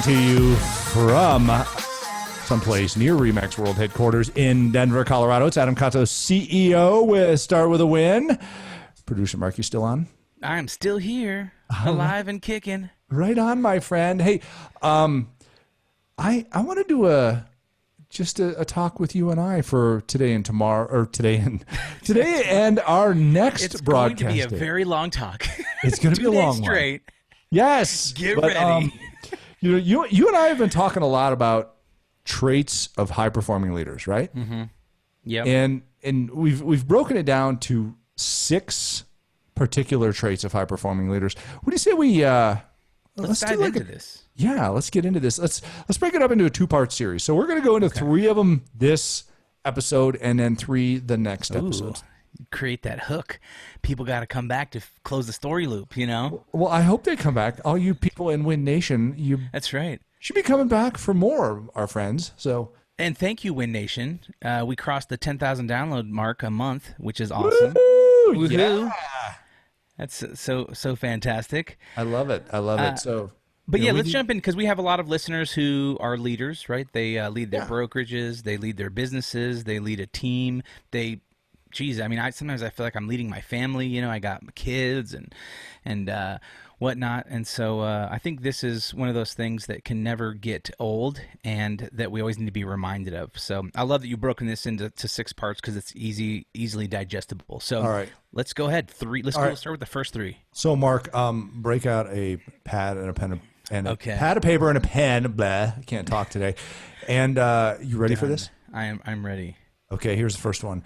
to you from someplace near Remax World Headquarters in Denver, Colorado. It's Adam Contos, CEO with Start With a Win. Producer Mark, you still on? I'm still here, alive and kicking. Right on, my friend. Hey, I want to do a talk with you and I for today and tomorrow, or today and our next It's broadcast. going to be a very long talk. It's going to be a long one. Straight. Yes. Get ready. You and I have been talking a lot about traits of high performing leaders, right? Mm-hmm. Yeah. And we've broken it down to 6 particular traits of high performing leaders. What do you say we let's dive into this. Yeah, let's get into this. Let's break it up into a 2-part series. So we're going to go into 3 of them this episode, and then 3 the next episode. Create that hook. People got to come back to close the story loop, you know? Well, I hope they come back. All you people in Win Nation, That's right. should be coming back for more, our friends. So, and thank you, Win Nation. We crossed the 10,000 download mark a month, which is awesome. Woo-hoo! Woohoo. Yeah. That's so fantastic. I love it. So, but yeah, let's jump in because we have a lot of listeners who are leaders, right? They lead their brokerages, they lead their businesses, they lead a team. Sometimes I feel like I'm leading my family. You know, I got kids and whatnot, and so I think this is one of those things that can never get old, and that we always need to be reminded of. So I love that you've broken this into 6 parts because it's easily digestible. So all right, let's go ahead. 3. Let's start with the first 3. So Mark, break out a pad and a pen and a Okay. pad of paper and a pen. Blah, I can't talk today. And you ready for this? I'm ready. Okay, here's the first one.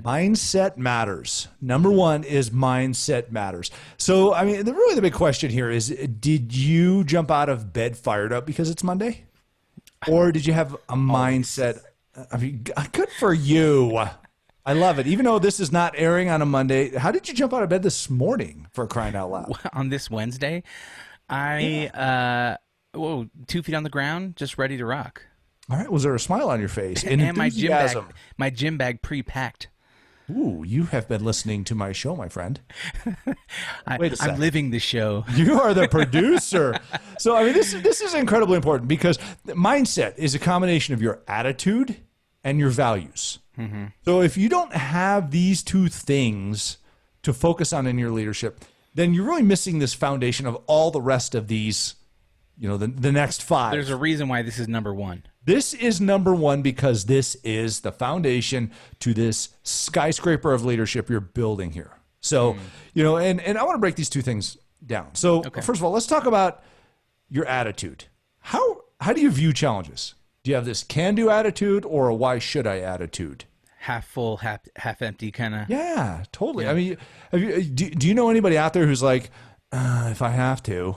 Mindset matters. Number 1 is mindset matters. So, I mean, the big question here is, did you jump out of bed fired up because it's Monday? Or did you have a mindset? I mean, good for you. I love it. Even though this is not airing on a Monday, how did you jump out of bed this morning, for crying out loud? On this Wednesday, 2 feet on the ground, just ready to rock. All right. Was there a smile on your face? And my gym bag pre-packed. Ooh, you have been listening to my show, my friend. Wait a second. I'm living the show. You are the producer. So, I mean, this is incredibly important because mindset is a combination of your attitude and your values. Mm-hmm. So if you don't have these 2 things to focus on in your leadership, then you're really missing this foundation of all the rest of these, the next 5. There's a reason why this is number 1. This is number 1 because this is the foundation to this skyscraper of leadership you're building here. So, and I want to break these 2 things down. So, First of all, let's talk about your attitude. How do you view challenges? Do you have this can-do attitude or a why should I attitude? Half full, half empty kind of. Yeah, totally. Yeah. I mean, do you know anybody out there who's like, if I have to?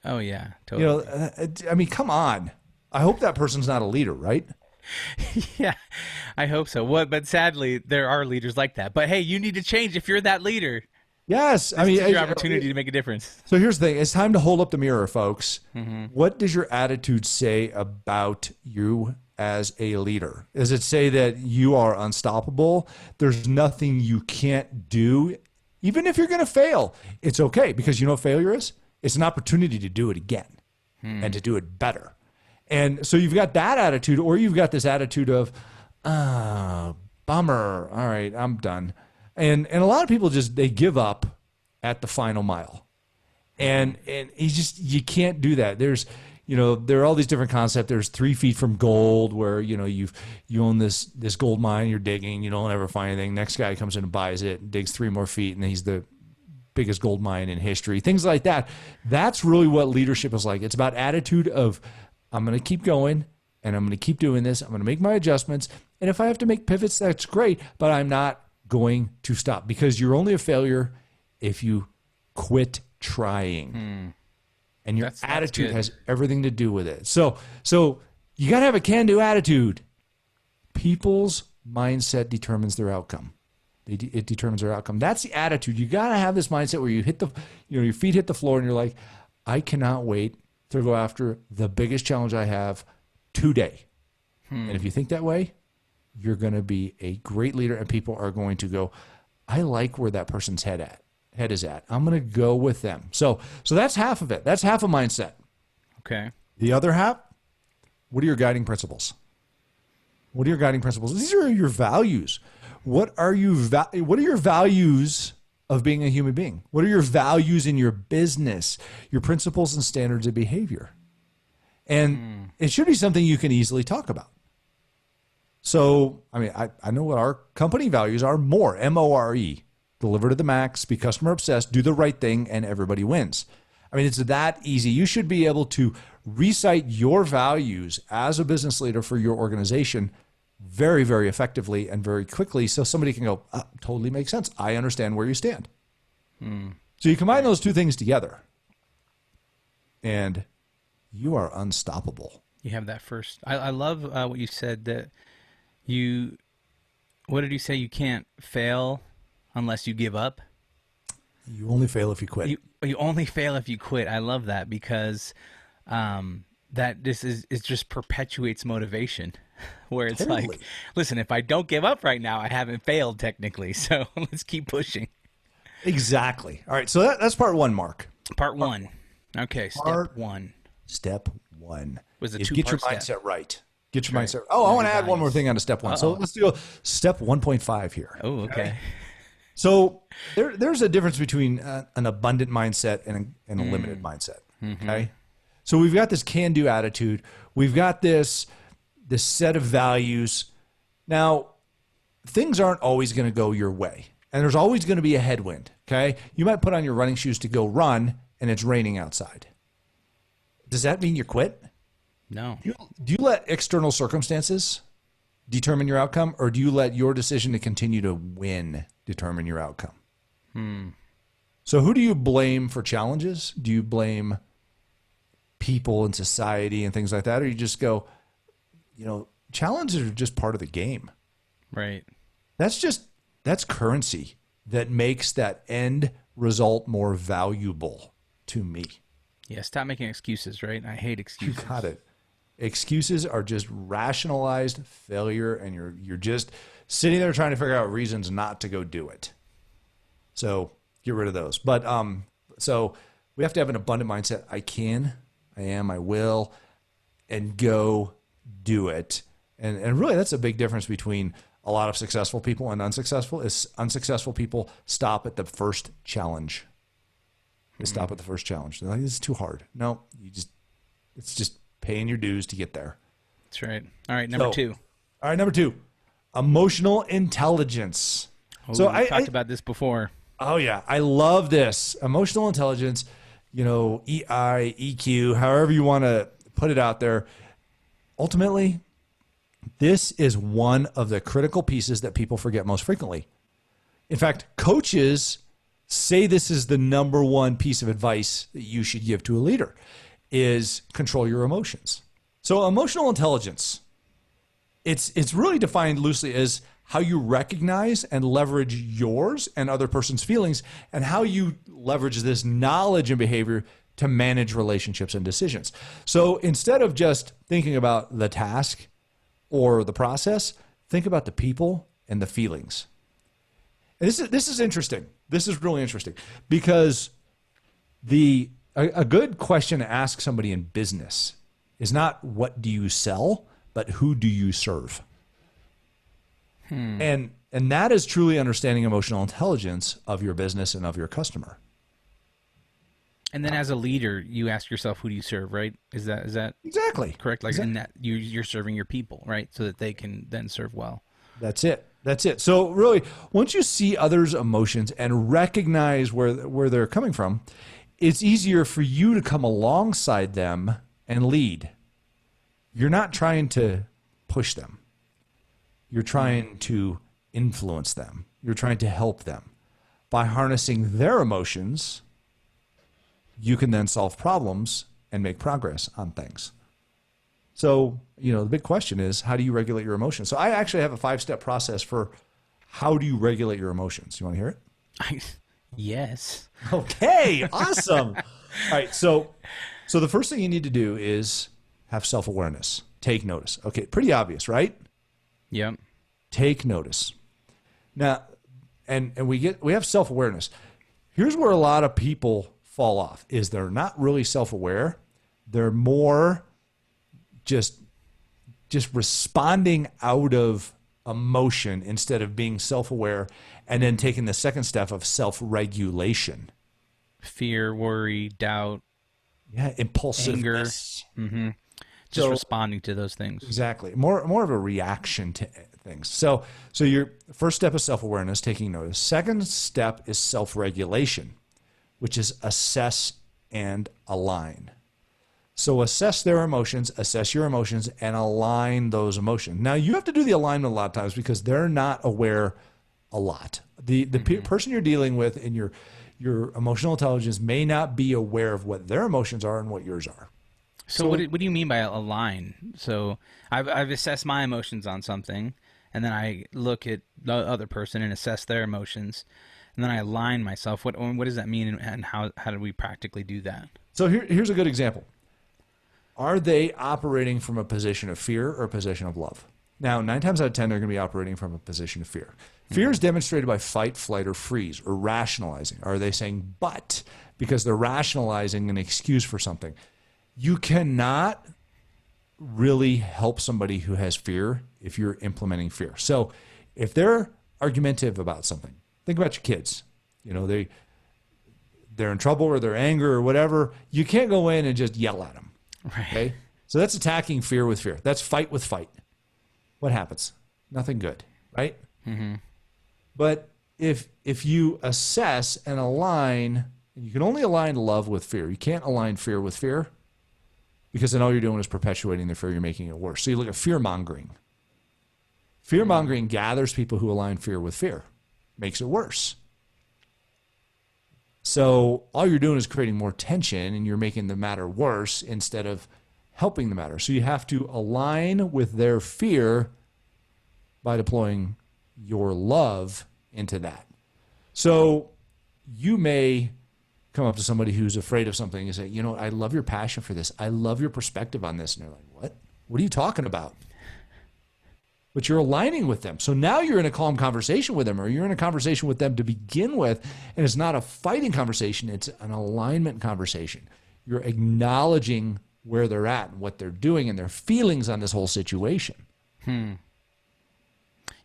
Oh, yeah, totally. I mean, come on. I hope that person's not a leader, right? Yeah, I hope so. But sadly, there are leaders like that. But hey, you need to change if you're that leader. Yes. This is your opportunity to make a difference. So here's the thing. It's time to hold up the mirror, folks. Mm-hmm. What does your attitude say about you as a leader? Does it say that you are unstoppable? There's nothing you can't do. Even if you're going to fail, it's okay, because you know what failure is? It's an opportunity to do it again and to do it better. And so you've got that attitude, or you've got this attitude of, bummer. All right, I'm done. And a lot of people they give up at the final mile. And you can't do that. There are all these different concepts. There's 3 feet from gold, where, you own this gold mine, you're digging, you don't ever find anything. Next guy comes in and buys it, digs 3 more feet, and he's the biggest gold mine in history. Things like that. That's really what leadership is like. It's about attitude of, I'm going to keep going, and I'm going to keep doing this. I'm going to make my adjustments. And if I have to make pivots, that's great, but I'm not going to stop, because you're only a failure if you quit trying. And your attitude has everything to do with it. So you got to have a can-do attitude. People's mindset determines their outcome. It determines their outcome. That's the attitude. You got to have this mindset where you hit your feet hit the floor, and you're like, I cannot wait to go after the biggest challenge I have today. And if you think that way, you're going to be a great leader, and people are going to go, I like where that person's head is at. I'm going to go with them. So that's half of it. That's half a mindset. Okay. The other half, what are your guiding principles? What are your guiding principles? These are your values. What are your values of being a human being? What are your values in your business, your principles and standards of behavior? And it should be something you can easily talk about. So, I mean, I know what our company values are: more, M-O-R-E, deliver to the max, be customer obsessed, do the right thing, and everybody wins. I mean, it's that easy. You should be able to recite your values as a business leader for your organization very, very effectively and very quickly, so somebody can go, totally makes sense. I understand where you stand. So you combine those two things together, and you are unstoppable. You have that first. I love what you said, that what did you say? You can't fail unless you give up. You only fail if you quit. You only fail if you quit. I love that, because that this is it just perpetuates motivation, where it's like, listen, if I don't give up right now, I haven't failed technically. So let's keep pushing. Exactly. All right. So that's part one, Mark. Part one. Okay. Step one. Step one Was a is two-part get your step. mindset right. Get your mindset. Oh, I want to add one more thing on to step one. So let's do step 1.5 here. Oh, okay. So there's a difference between an abundant mindset and a limited mindset. Okay. So we've got this can-do attitude. We've got this set of values. Now, things aren't always going to go your way, and there's always going to be a headwind. Okay. You might put on your running shoes to go run, and it's raining outside. Does that mean you quit? No. Do you let external circumstances determine your outcome, or do you let your decision to continue to win determine your outcome? So who do you blame for challenges? Do you blame people in society and things like that? Or you just go, challenges are just part of the game. Right. That's currency that makes that end result more valuable to me. Yeah, stop making excuses, right? I hate excuses. You got it. Excuses are just rationalized failure, and you're just sitting there trying to figure out reasons not to go do it. So get rid of those. But so we have to have an abundant mindset. I can, I am, I will, and go do it. And really, that's a big difference between a lot of successful people and unsuccessful. Is unsuccessful people stop at the first challenge. They stop at the first challenge. They're like, this is too hard. No, it's just paying your dues to get there. That's right. All right, number two. All right, number two, emotional intelligence. Oh, so I talked about this before. Oh yeah, I love this. Emotional intelligence, EI, EQ, however you want to put it out there. Ultimately, this is one of the critical pieces that people forget most frequently. In fact, coaches say this is the number one piece of advice that you should give to a leader is control your emotions. So emotional intelligence, it's really defined loosely as how you recognize and leverage yours and other person's feelings, and how you leverage this knowledge and behavior to manage relationships and decisions. So instead of just thinking about the task or the process, think about the people and the feelings. And this is interesting. This is really interesting, because a good question to ask somebody in business is not what do you sell, but who do you serve? And that is truly understanding emotional intelligence of your business and of your customer. And then as a leader, you ask yourself, who do you serve, right? Is that exactly correct? Like in that you're serving your people, right? So that they can then serve well. That's it. So really, once you see others' emotions and recognize where they're coming from, it's easier for you to come alongside them and lead. You're not trying to push them. You're trying to influence them. You're trying to help them. By harnessing their emotions, you can then solve problems and make progress on things. So, the big question is, how do you regulate your emotions? So I actually have a 5-step process for how do you regulate your emotions. You want to hear it? Yes. Okay, awesome. All right, so the first thing you need to do is have self-awareness. Take notice. Okay, pretty obvious, right? Yep. Take notice. Now, and we have self-awareness. Here's where a lot of people fall off, is they're not really self-aware. They're more just responding out of emotion instead of being self-aware, and then taking the second step of self-regulation. Fear, worry, doubt, Yeah, impulsiveness. anger. Just responding to those things. Exactly. More of a reaction to things. So your first step is self-awareness, taking notice. Second step is self-regulation, which is assess and align. So assess their emotions, assess your emotions, and align those emotions. Now, you have to do the alignment a lot of times because they're not aware a lot. The person you're dealing with in your emotional intelligence may not be aware of what their emotions are and what yours are. So what do you mean by align? So I've assessed my emotions on something, and then I look at the other person and assess their emotions, and then I align myself. What does that mean, and how do we practically do that? So here's a good example. Are they operating from a position of fear or a position of love? Now, 9 times out of 10, they're going to be operating from a position of fear. Fear is demonstrated by fight, flight, or freeze, or rationalizing. Are they saying but because they're rationalizing an excuse for something? You cannot really help somebody who has fear if you're implementing fear. So if they're argumentative about something, think about your kids. You know, they're in trouble or they're angry or whatever. You can't go in and just yell at them. Right. Okay? So that's attacking fear with fear. That's fight with fight. What happens? Nothing good, right? Mm-hmm. But if you assess and align, you can only align love with fear. You can't align fear with fear because then all you're doing is perpetuating the fear. You're making it worse. So you look at fear-mongering. Fear-mongering gathers people who align fear with fear, makes it worse. So all you're doing is creating more tension and you're making the matter worse instead of helping the matter. So you have to align with their fear by deploying your love into that. So you may come up to somebody who's afraid of something and say, you know, I love your passion for this. I love your perspective on this. And they're like, what? What are you talking about? But you're aligning with them. So now you're in a calm conversation with them, or you're in a conversation with them to begin with, and it's not a fighting conversation, it's an alignment conversation. You're acknowledging where they're at and what they're doing and their feelings on this whole situation.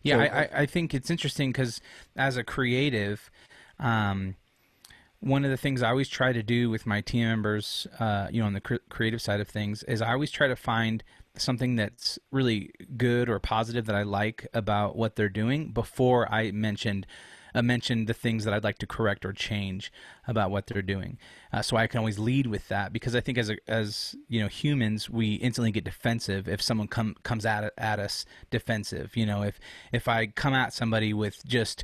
Yeah, I think it's interesting because as a creative, one of the things I always try to do with my team members, on the creative side of things, is I always try to find something that's really good or positive that I like about what they're doing before I mention the things that I'd like to correct or change about what they're doing. So I can always lead with that, because I think as humans, we instantly get defensive if someone comes at us defensive. If I come at somebody with just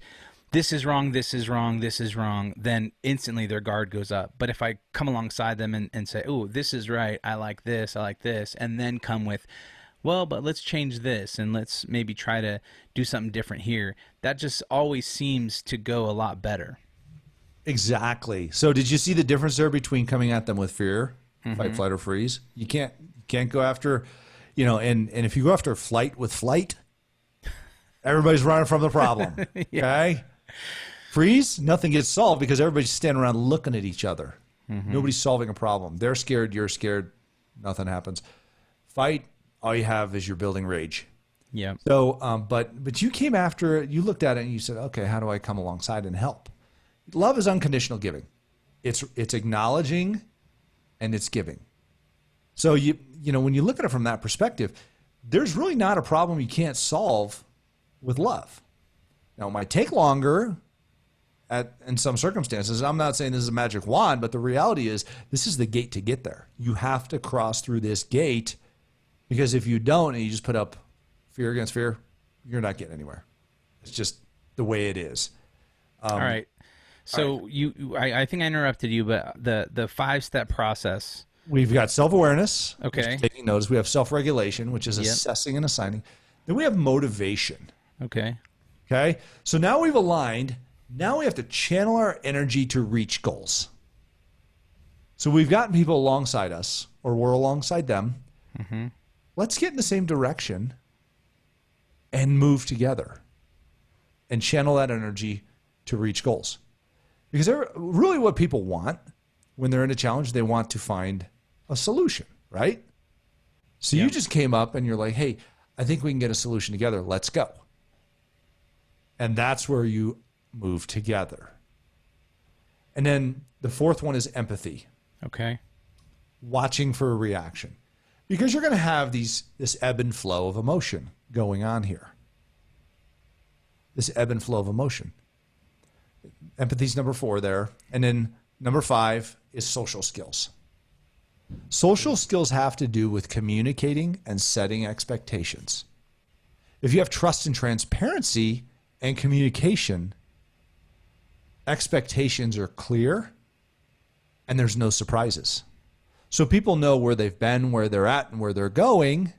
this is wrong, this is wrong, this is wrong, then instantly their guard goes up. But if I come alongside them and say, oh, this is right, I like this, and then come with, well, but let's change this and let's maybe try to do something different here, that just always seems to go a lot better. Exactly. So did you see the difference there between coming at them with fear, fight, flight, or freeze? You can't go after, and if you go after flight with flight, everybody's running from the problem. Yeah. Okay? Freeze, nothing gets solved because everybody's standing around looking at each other. Nobody's solving a problem. They're scared, you're scared, nothing happens. Fight, all you have is you're building rage. Yeah. So, but you came after it, you looked at it and you said, okay, how do I come alongside and help? Love is unconditional giving. It's acknowledging and it's giving. So when you look at it from that perspective, there's really not a problem you can't solve with love. Now, it might take longer in some circumstances. I'm not saying this is a magic wand, but the reality is this is the gate to get there. You have to cross through this gate, because if you don't and you just put up fear against fear, you're not getting anywhere. It's just the way it is. All right. So I think I interrupted you, but the 5-step process. We've got self-awareness, okay, which is taking notice. We have self-regulation, which is assessing and assigning. Then we have motivation. Okay. Okay. So now we've aligned. Now we have to channel our energy to reach goals. So we've gotten people alongside us, or we're alongside them. Let's get in the same direction and move together and channel that energy to reach goals. Because really what people want when they're in a challenge, they want to find a solution, right? So you just came up and you're like, hey, I think we can get a solution together. Let's go. And that's where you move together. And then the fourth one is empathy. Okay. Watching for a reaction. Because you're going to have this ebb and flow of emotion going on here. This ebb and flow of emotion. Empathy is number 4 there. And then number 5 is social skills. Social skills have to do with communicating and setting expectations. If you have trust and transparency and communication, expectations are clear and there's no surprises. So people know where they've been, where they're at, and where they're going.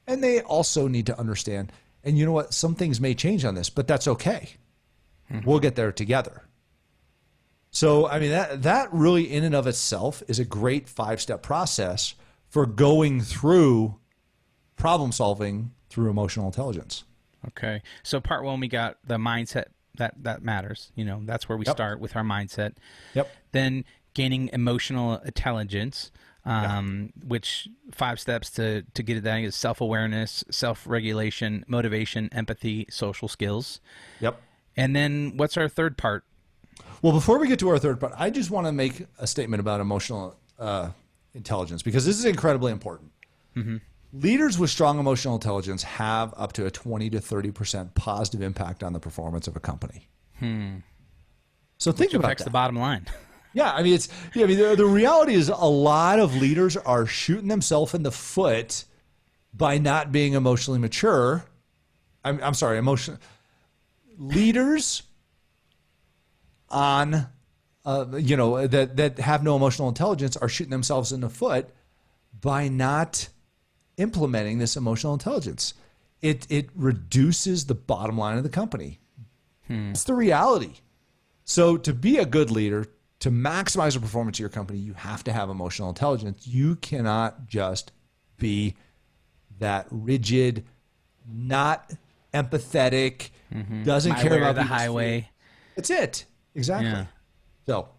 And they also need to understand, and you know what? Some things may change on this, but that's okay. We'll get there together. So, I mean, that really in and of itself is a great 5-step process for going through problem solving through emotional intelligence. Okay. So part 1, we got the mindset that matters. You know, that's where we start with our mindset. Yep. Then gaining emotional intelligence, which 5 steps to get it that is self-awareness, self-regulation, motivation, empathy, social skills. Yep. And then what's our third part? Well, before we get to our third part, I just want to make a statement about emotional intelligence because this is incredibly important. Mm-hmm. Leaders with strong emotional intelligence have up to a 20 to 30% positive impact on the performance of a company. So think about affects that. The bottom line. Yeah, I mean, the reality is a lot of leaders are shooting themselves in the foot by not being emotionally mature. I'm sorry, leaders on, that have no emotional intelligence are shooting themselves in the foot by not implementing this emotional intelligence. It reduces the bottom line of the company. It's the reality. So to be a good leader, to maximize the performance of your company, you have to have emotional intelligence. You cannot just be that rigid, not empathetic, doesn't My care way or about the people's highway. feelings. That's it. Exactly. Yeah. So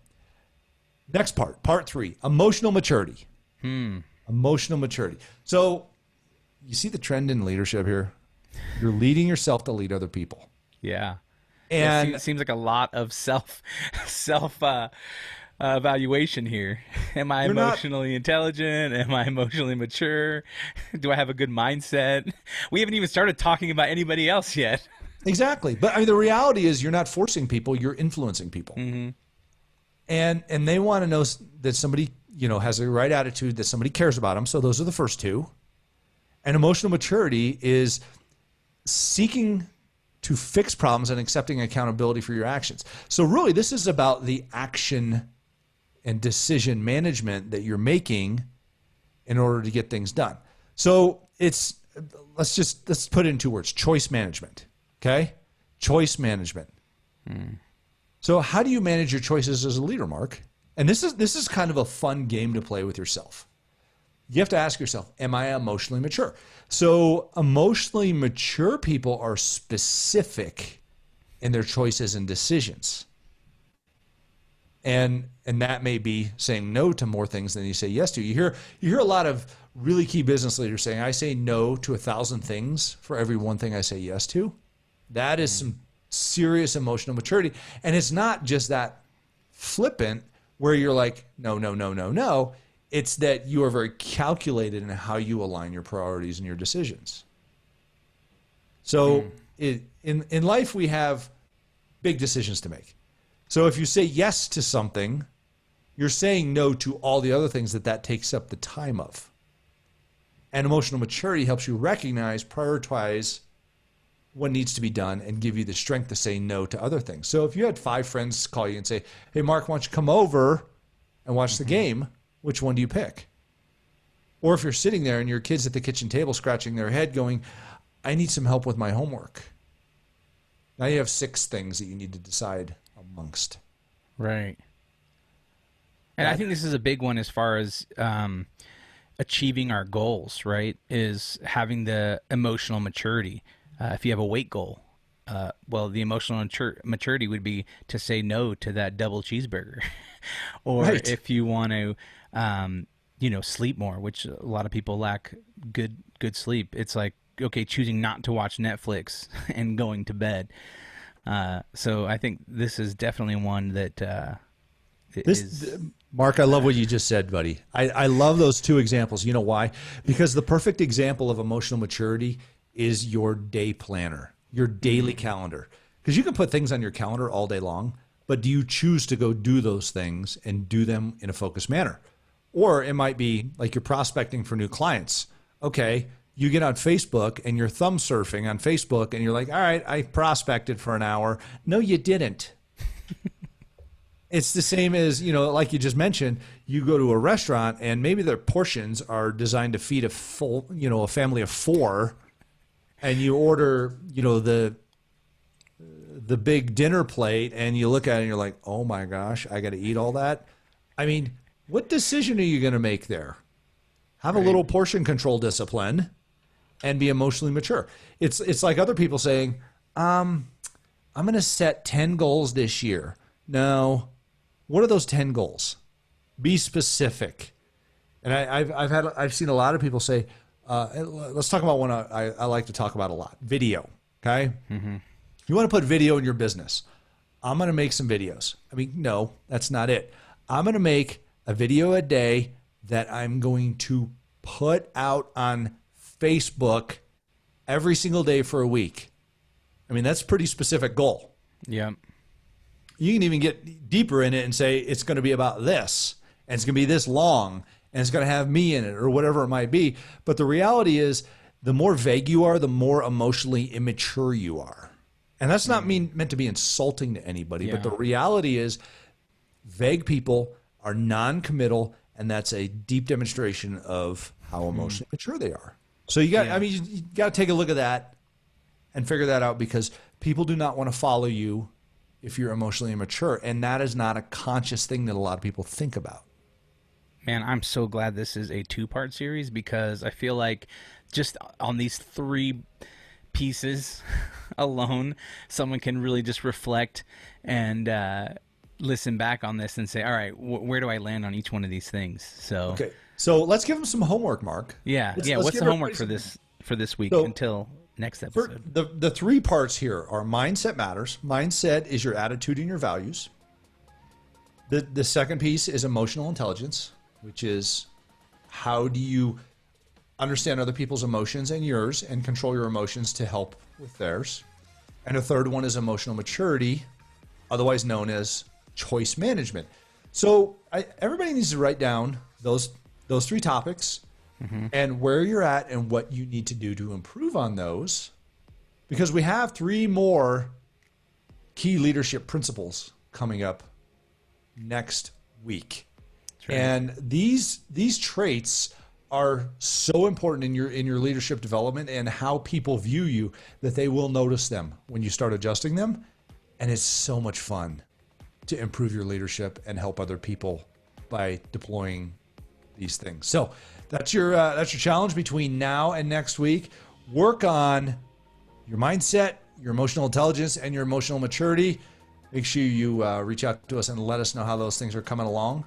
next part 3, emotional maturity. Emotional maturity. So you see the trend in leadership here? You're leading yourself to lead other people. Yeah. And it seems like a lot of self evaluation here. Am I emotionally intelligent? Am I emotionally mature? Do I have a good mindset? We haven't even started talking about anybody else yet. Exactly. But I mean, the reality is you're not forcing people, you're influencing people. And they want to know that somebody, has the right attitude, that somebody cares about them. So those are the first 2. And emotional maturity is seeking to fix problems and accepting accountability for your actions. So really, this is about the action and decision management that you're making in order to get things done. So let's put it in 2 words: choice management. Okay? Choice management. So how do you manage your choices as a leader, Mark? And this is kind of a fun game to play with yourself. You have to ask yourself, am I emotionally mature? So emotionally mature people are specific in their choices and decisions. And that may be saying no to more things than you say yes to. You hear a lot of really key business leaders saying, I say no to 1,000 things for every one thing I say yes to. That is some serious emotional maturity. And it's not just that flippant where you're like, no, no, no, no, no. It's that you are very calculated in how you align your priorities and your decisions. So in life, we have big decisions to make. So if you say yes to something, you're saying no to all the other things that takes up the time of. And emotional maturity helps you recognize, prioritize what needs to be done, and give you the strength to say no to other things. So if you had 5 friends call you and say, hey, Mark, why don't you come over and watch the game? Which one do you pick? Or if you're sitting there and your kid's at the kitchen table scratching their head going, I need some help with my homework. Now you have 6 things that you need to decide amongst. Right. And I think this is a big one as far as achieving our goals, right? Is having the emotional maturity. If you have a weight goal, the emotional maturity would be to say no to that double cheeseburger. Or Right. if you want to sleep more, which a lot of people lack good sleep. It's like, okay, choosing not to watch Netflix and going to bed. So I think this is definitely one that is. Mark, I love what you just said, buddy. I love those two examples. You know why? Because the perfect example of emotional maturity is your day planner, your daily calendar. Because you can put things on your calendar all day long, but do you choose to go do those things and do them in a focused manner? Or it might be like you're prospecting for new clients. Okay, you get on Facebook and you're thumb surfing on Facebook and you're like, all right, I prospected for an hour. No, you didn't. It's the same as, like you just mentioned, you go to a restaurant and maybe their portions are designed to feed a full, a family of 4, and you order, the big dinner plate and you look at it and you're like, oh my gosh, I got to eat all that. I mean, what decision are you going to make there? Have a little portion control discipline and be emotionally mature. It's like other people saying, I'm going to set 10 goals this year. No. What are those 10 goals? Be specific. And I've seen a lot of people say, let's talk about one I like to talk about a lot, video. Okay. Mm-hmm. You want to put video in your business. I'm going to make some videos. I mean, no, that's not it. I'm going to make a video a day that I'm going to put out on Facebook every single day for a week. I mean, that's a pretty specific goal. Yeah. You can even get deeper in it and say it's going to be about this, and it's going to be this long, and it's going to have me in it, or whatever it might be. But the reality is, the more vague you are, the more emotionally immature you are. And that's not meant to be insulting to anybody, but the reality is vague people are non-committal, and that's a deep demonstration of how emotionally mature they are. So you got to take a look at that and figure that out, because people do not want to follow you if you're emotionally immature, and that is not a conscious thing that a lot of people think about. Man, I'm so glad this is a 2-part series, because I feel like just on these 3 pieces alone, someone can really just reflect and listen back on this and say, all right, where do I land on each one of these things? So okay, so let's give them some homework, Mark. Let's what's the homework for this week until next episode? The 3 parts here are mindset matters. Mindset is your attitude and your values. The second piece is emotional intelligence, which is how do you understand other people's emotions and yours and control your emotions to help with theirs. And the third one is emotional maturity, otherwise known as choice management. So everybody needs to write down those 3 topics and where you're at and what you need to do to improve on those, because we have 3 more key leadership principles coming up next week. Right. And these traits are so important in your leadership development and how people view you that they will notice them when you start adjusting them. And it's so much fun to improve your leadership and help other people by deploying these things. So that's your challenge between now and next week. Work on your mindset, your emotional intelligence, and your emotional maturity. Make sure you reach out to us and let us know how those things are coming along.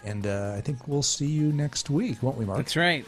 And I think we'll see you next week, won't we, Mark? That's right.